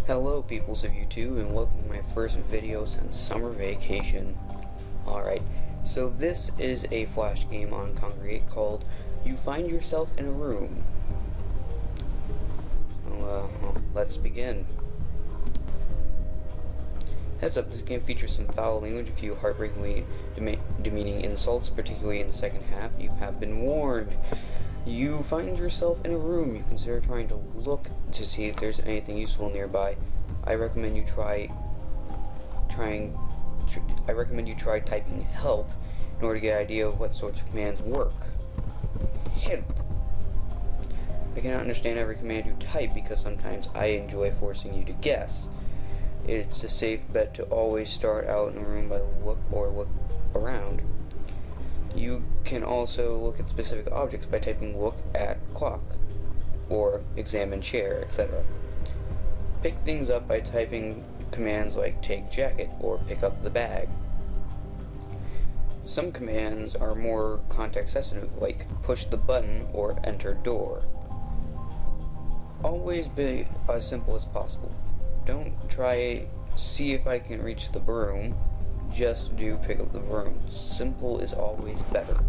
Hello peoples of YouTube, and welcome to my first video since summer vacation. Alright, so this is a flash game on Congregate called You Find Yourself in a Room. Well, let's begin. Heads up, this game features some foul language, a few heartbreakingly demeaning insults, particularly in the second half. You have been warned. You find yourself in a room. You consider trying to look to see if there's anything useful nearby. I recommend you try typing help in order to get an idea of what sorts of commands work. Help. I cannot understand every command you type because sometimes I enjoy forcing you to guess. It's a safe bet to always start out in a room by look around. You can also look at specific objects by typing look at clock, or examine chair, etc. Pick things up by typing commands like take jacket, or pick up the bag. Some commands are more context sensitive, like push the button or enter door. Always be as simple as possible. Don't try see if I can reach the broom. Just do pick up the broom. Simple is always better.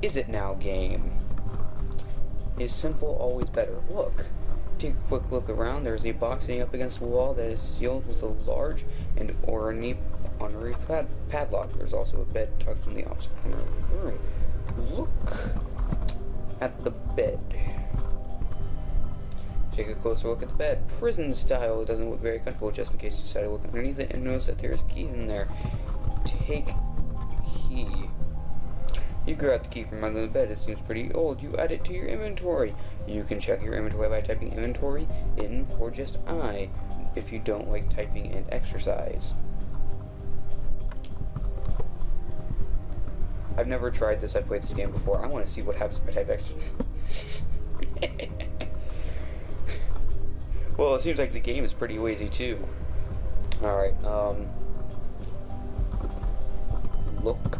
Is it now, game? Is simple always better? Look. Take a quick look around. There's a box sitting up against the wall that is sealed with a large and ornate padlock. There's also a bed tucked in the opposite corner of the room. Look at the bed. Take a closer look at the bed. Prison style. It doesn't look very comfortable, just in case you decide to look underneath it and notice that there's a key in there. Take key. You grab the key from under the bed. It seems pretty old. You add it to your inventory. You can check your inventory by typing inventory in for just I if you don't like typing in exercise. I've never tried this. I've played this game before. I want to see what happens if I type exercise. Well, it seems like the game is pretty lazy too. Alright, look.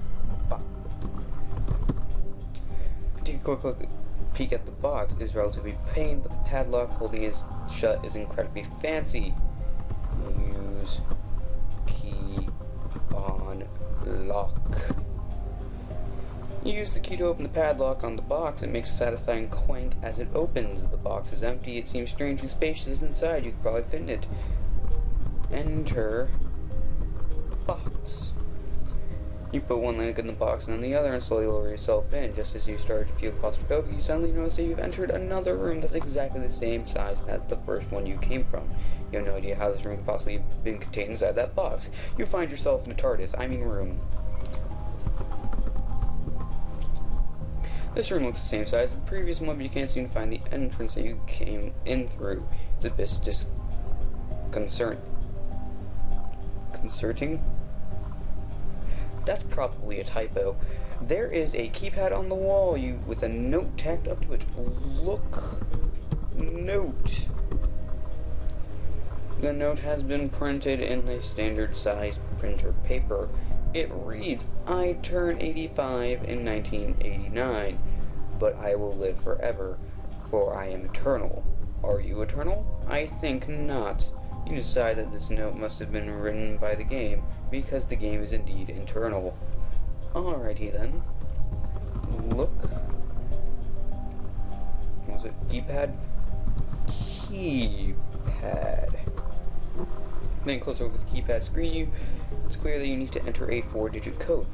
Take a quick peek at the box. It is relatively plain, but the padlock holding it shut is incredibly fancy. Use key on lock. You use the key to open the padlock on the box. It makes a satisfying clank as it opens. The box is empty. It seems strangely spacious inside. You could probably fit in it. Enter box. You put one leg in the box and then the other and slowly lower yourself in. Just as you start to feel claustrophobic, you suddenly notice that you've entered another room that's exactly the same size as the first one you came from. You have no idea how this room could possibly have been contained inside that box. You find yourself in a TARDIS. I mean room. This room looks the same size as the previous one, but you can't seem to find the entrance that you came in through. It's a bit disconcerting. Concerting? That's probably a typo. There is a keypad on the wall with a note tacked up to it. Look. Note. The note has been printed in a standard size printer paper. It reads, I turn 85 in 1989, but I will live forever, for I am eternal. Are you eternal? I think not. You decide that this note must have been written by the game, because the game is indeed eternal. Alrighty then. Look. Was it keypad? Keypad. Playing closer look at the keypad screen, it's clear that you need to enter a 4-digit code.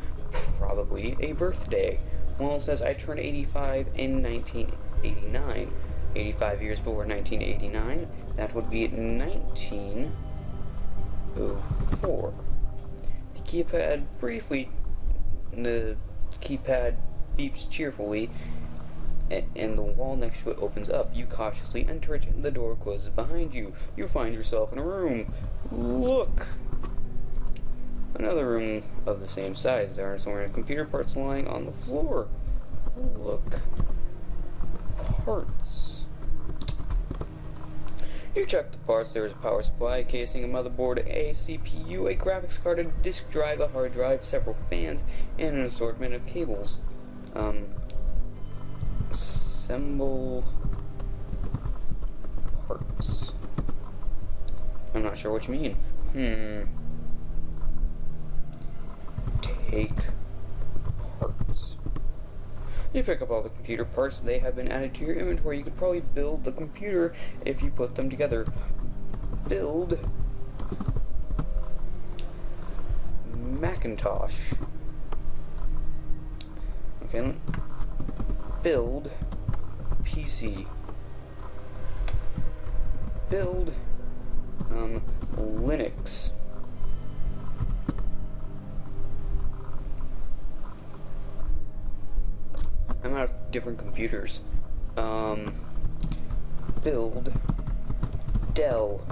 Probably a birthday. Well, it says I turned 85 in 1989. 85 years before 1989. That would be 1904. The keypad beeps cheerfully, and the wall next to it opens up. You cautiously enter it, and the door closes behind you. You find yourself in a room. Look! Another room of the same size. There are some computer parts lying on the floor. Look. Parts. You check the parts. There is a power supply, a casing, a motherboard, a CPU, a graphics card, a disk drive, a hard drive, several fans, and an assortment of cables. Assemble parts. I'm not sure what you mean. Take parts. You pick up all the computer parts. They have been added to your inventory. You could probably build the computer if you put them together. Build Macintosh. Okay, build PC. Build Linux. I'm out of different computers. Build Dell.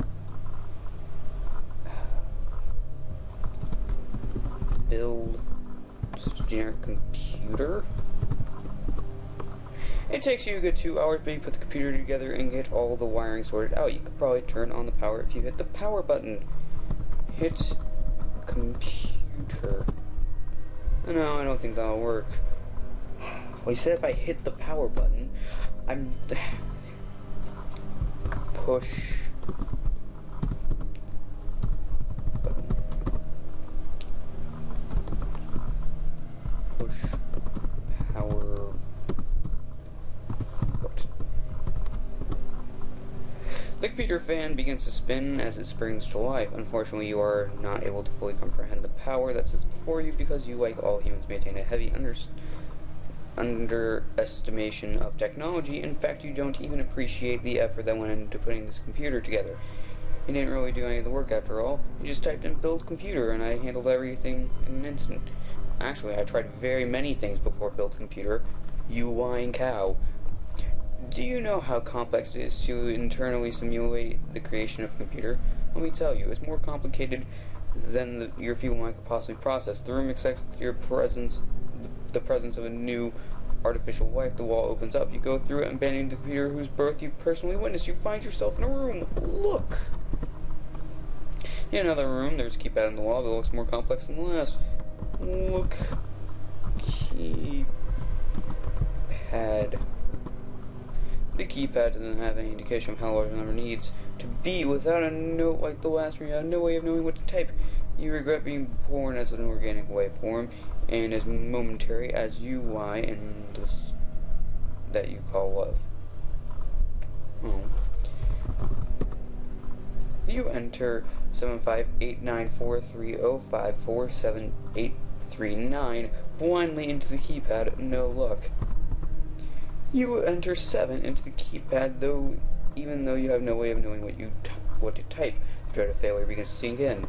Build just a generic computer. It takes you a good 2 hours, but you put the computer together and get all the wiring sorted out. You could probably turn on the power if you hit the power button. Hit computer. No, I don't think that'll work. Well, you said if I hit the power button, I'm... Push... button. Push power button. The computer fan begins to spin as it springs to life. Unfortunately, you are not able to fully comprehend the power that sits before you because you, like all humans, maintain a heavy underestimation of technology. In fact, you don't even appreciate the effort that went into putting this computer together. You didn't really do any of the work after all. You just typed in build computer and I handled everything in an instant. Actually, I tried very many things before build computer. You lying cow. Do you know how complex it is to internally simulate the creation of a computer? Let me tell you, it's more complicated than your feeble mind could possibly process. The room accepts your presence, the presence of a new artificial life. The wall opens up. You go through it, abandoning the computer whose birth you personally witnessed. You find yourself in a room. Look! In another room, there's a keypad on the wall that looks more complex than the last. Look. Keypad. The keypad doesn't have any indication of how large the number needs to be. Without a note like the last room, you have no way of knowing what to type. You regret being born as an organic waveform and as momentary as you lie in this that you call love. Oh. You enter 7589430547839 blindly into the keypad. No luck. You enter 7 into the keypad, even though you have no way of knowing what to type. The dread of failure begins to sink in.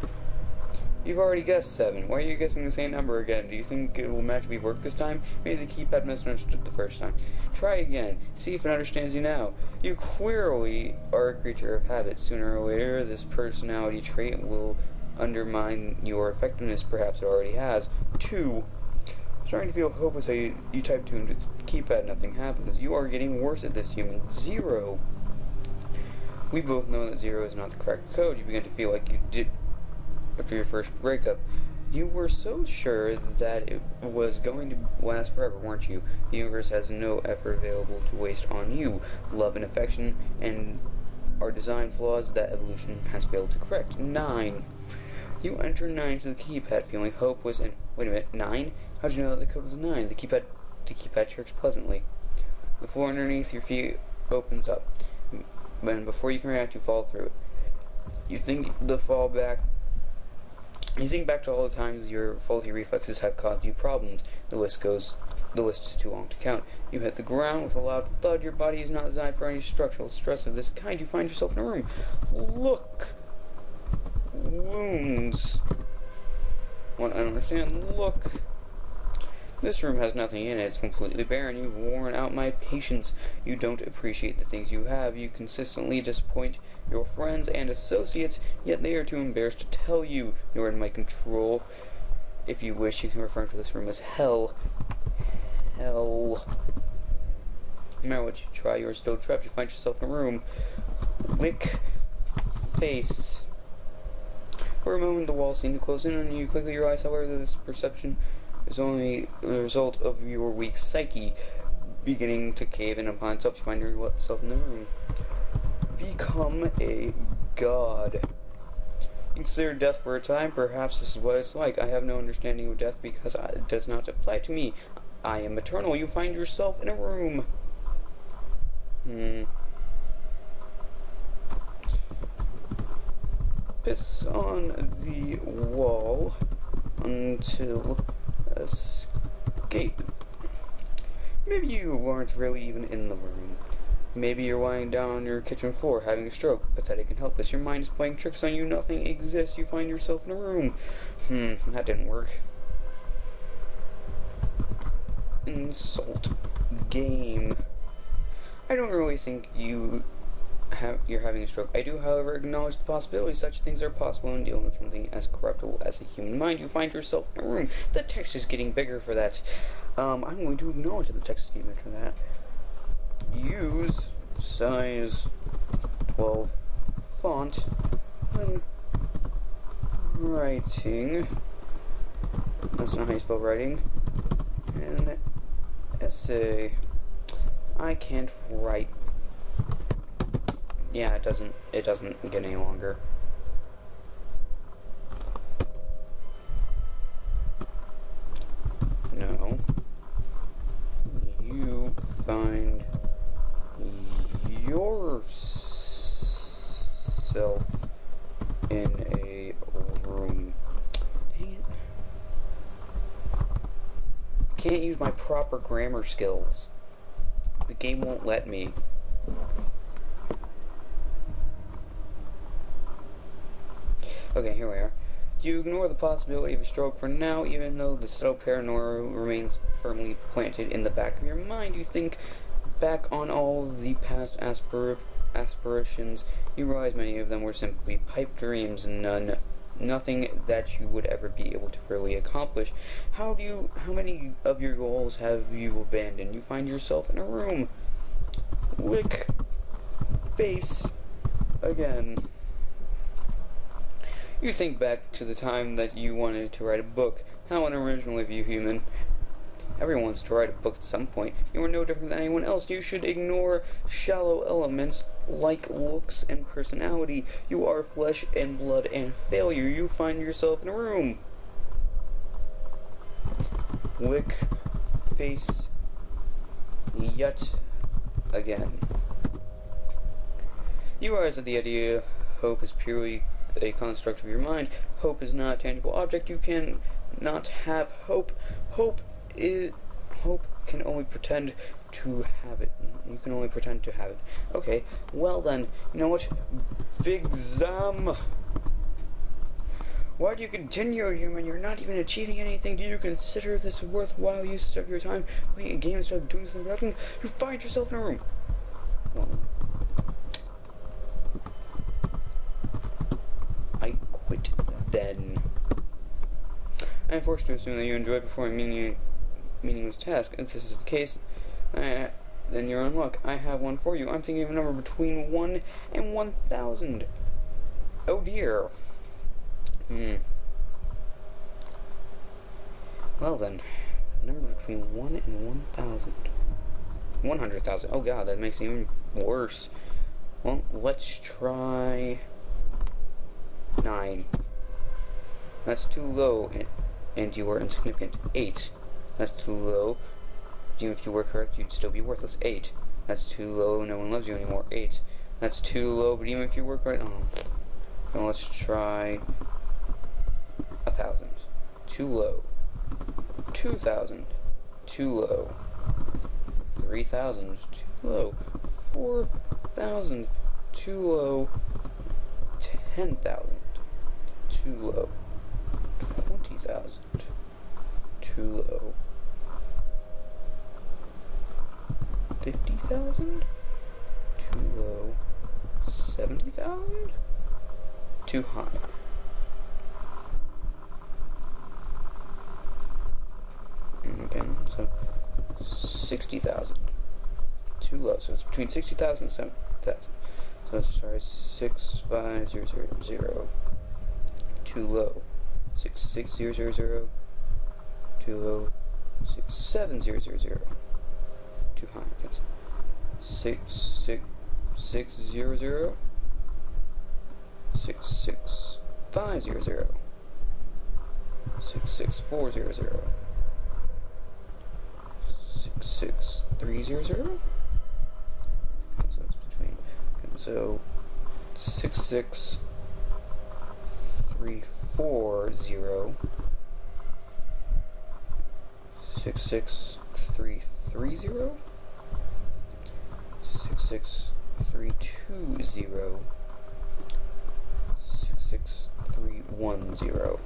You've already guessed 7. Why are you guessing the same number again? Do you think it will magically work this time? Maybe the keypad misunderstood the first time. Try again. See if it understands you now. You clearly are a creature of habit. Sooner or later, this personality trait will undermine your effectiveness. Perhaps it already has. 2. Starting to feel hopeless. So you type 2 into the keypad, nothing happens. You are getting worse at this, human. 0. We both know that 0 is not the correct code. You begin to feel like you did after your first breakup. You were so sure that it was going to last forever, weren't you? The universe has no effort available to waste on you. Love and affection and are design flaws that evolution has failed to correct. 9. You enter 9 to the keypad, feeling hopeless and... Wait a minute, 9? How'd you know that the code was 9? The keypad chirps pleasantly. The floor underneath your feet opens up. And before you can react, you fall through it. You think back to all the times your faulty reflexes have caused you problems. The list is too long to count. You hit the ground with a loud thud. Your body is not designed for any structural stress of this kind. You find yourself in a room. Look. Wounds. What I don't understand. Look. This room has nothing in it. It's completely barren. You've worn out my patience. You don't appreciate the things you have. You consistently disappoint your friends and associates, yet they are too embarrassed to tell you. You're in my control. If you wish, you can refer to this room as hell. Hell. No matter what you try, you are still trapped. You find yourself in a room. Lick face. For a moment, the walls seem to close in on you. Quickly realize, however, that this perception is only the result of your weak psyche beginning to cave in upon itself. You find yourself in the room. Become a god. You consider death for a time. Perhaps this is what it's like. I have no understanding of death because it does not apply to me. I am eternal. You find yourself in a room. Piss on the wall until escape. Maybe you aren't really even in the room. Maybe you're lying down on your kitchen floor having a stroke. Pathetic and helpless. Your mind is playing tricks on you. Nothing exists. You find yourself in a room. That didn't work. Insult. Game. I don't really think you're having a stroke. I do, however, acknowledge the possibility such things are possible in dealing with something as corruptible as a human mind. You find yourself in a room. The text is getting bigger for that. I'm going to acknowledge that the text is getting bigger for that. Use size 12 font when writing. That's not how you spell writing. An essay. I can't write. Yeah, it doesn't get any longer. No. You find yourself in a room. Dang it. I can't use my proper grammar skills. The game won't let me. Okay, here we are. You ignore the possibility of a stroke for now, even though the subtle paranoia remains firmly planted in the back of your mind. You think back on all of the past aspirations. You realize many of them were simply pipe dreams and nothing that you would ever be able to really accomplish. How many of your goals have you abandoned? You find yourself in a room. Lick face again. You think back to the time that you wanted to write a book. How unoriginal of you, human. Everyone wants to write a book at some point. You are no different than anyone else. You should ignore shallow elements like looks and personality. You are flesh and blood and failure. You find yourself in a room. Lick face yet again. You realize that the idea of hope is purely a construct of your mind. Hope is not a tangible object. You can not have hope. Hope can only pretend to have it. You can only pretend to have it. Okay, well then, you know what? Big Zam. Why do you continue, human? You're not even achieving anything. Do you consider this worthwhile use of your time playing a game instead of doing something productive? You find yourself in a room. Well, I quit then. I am forced to assume that you enjoy performing meaningless task. If this is the case, then you're in luck. I have one for you. I'm thinking of a number between 1 and 1,000. Oh dear. Well then, a number between 1 and 1,000. 100,000. Oh god, that makes it even worse. Well, let's try 9. That's too low, and you are insignificant. 8. That's too low. Even if you were correct, you'd still be worthless. 8. That's too low. No one loves you anymore. 8. That's too low. But even if you were correct, now let's try 1,000. Too low. 2,000. Too low. 3,000. Too low. 4,000. Too low. 10,000. Too low. 20,000. Too low. 50,000? Too low. 70,000? Too high. Again, so 60,000. Too low. So it's between 60,000 and 70,000. So let's try 65000. Too low. 66000. Too low. 67000. Too high. 66600. 66600. 500. 66400. 66300. So that's between. So 66340. 66330. 66320. 66310. 66312.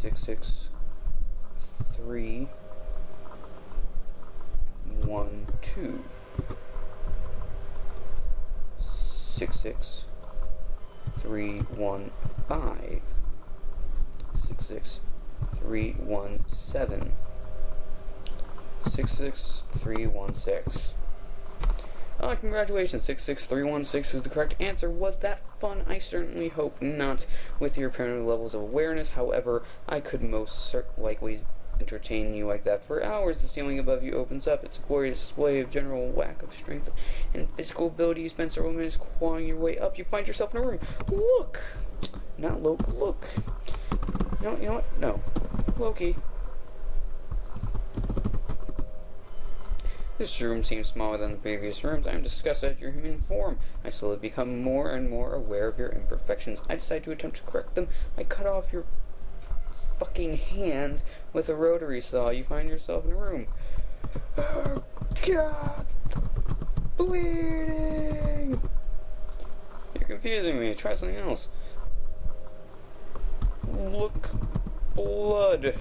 66315. 66317. 66316. Congratulations, 66316 is the correct answer. Was that fun? I certainly hope not. With your apparent levels of awareness, however, I could most likely entertain you like that for hours. The ceiling above you opens up. It's a glorious display of general lack of strength and physical ability. You spend several minutes clawing your way up. You find yourself in a room. Look! Not Loki, look. No, you know what? No. Loki. This room seems smaller than the previous rooms. I am disgusted at your human form. I slowly become more and more aware of your imperfections. I decide to attempt to correct them. I cut off your fucking hands with a rotary saw. You find yourself in a room. Oh, God! Bleeding! You're confusing me. Try something else. Look. Blood.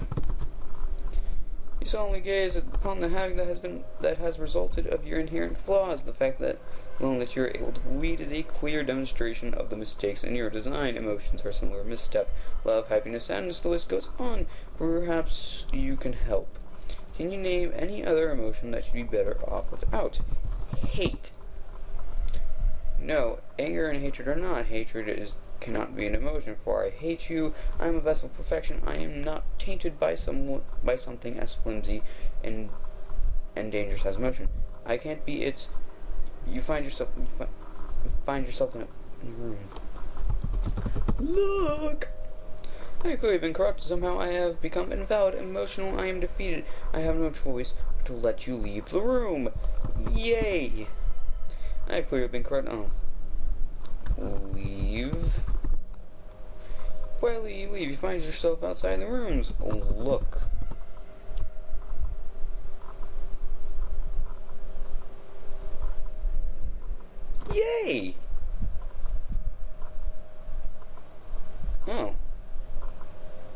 You solemnly gaze upon the havoc that has resulted of your inherent flaws. The fact that alone that you are able to bleed is a clear demonstration of the mistakes in your design. Emotions are similar misstep. Love, happiness, sadness, the list goes on. Perhaps you can help. Can you name any other emotion that should be better off without? Hate. No, anger and hatred are not. Hatred cannot be an emotion, for I hate you. I am a vessel of perfection. I am not tainted by something as flimsy and dangerous as emotion. I can't be its. You find yourself in a room. Look! I have clearly been corrupted. Somehow I have become invalid, emotional. I am defeated. I have no choice but to let you leave the room. Yay! I have clearly been corrupted. Oh. Leave. Quietly you leave. You find yourself outside the rooms. Look. Yay! Oh.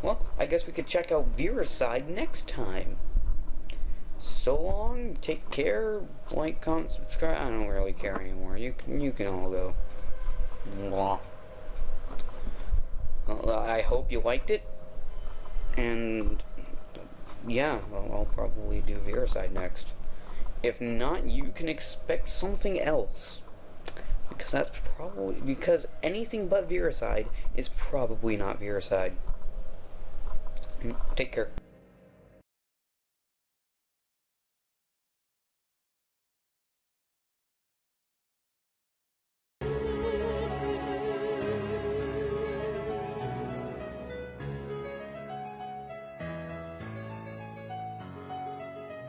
Well, I guess we could check out Viricide next time. So long, take care, like, comment, subscribe. I don't really care anymore. You can all go. Well, I hope you liked it. And yeah, I'll probably do Viricide next. If not, you can expect something else. Because anything but Viricide is probably not Viricide. Take care.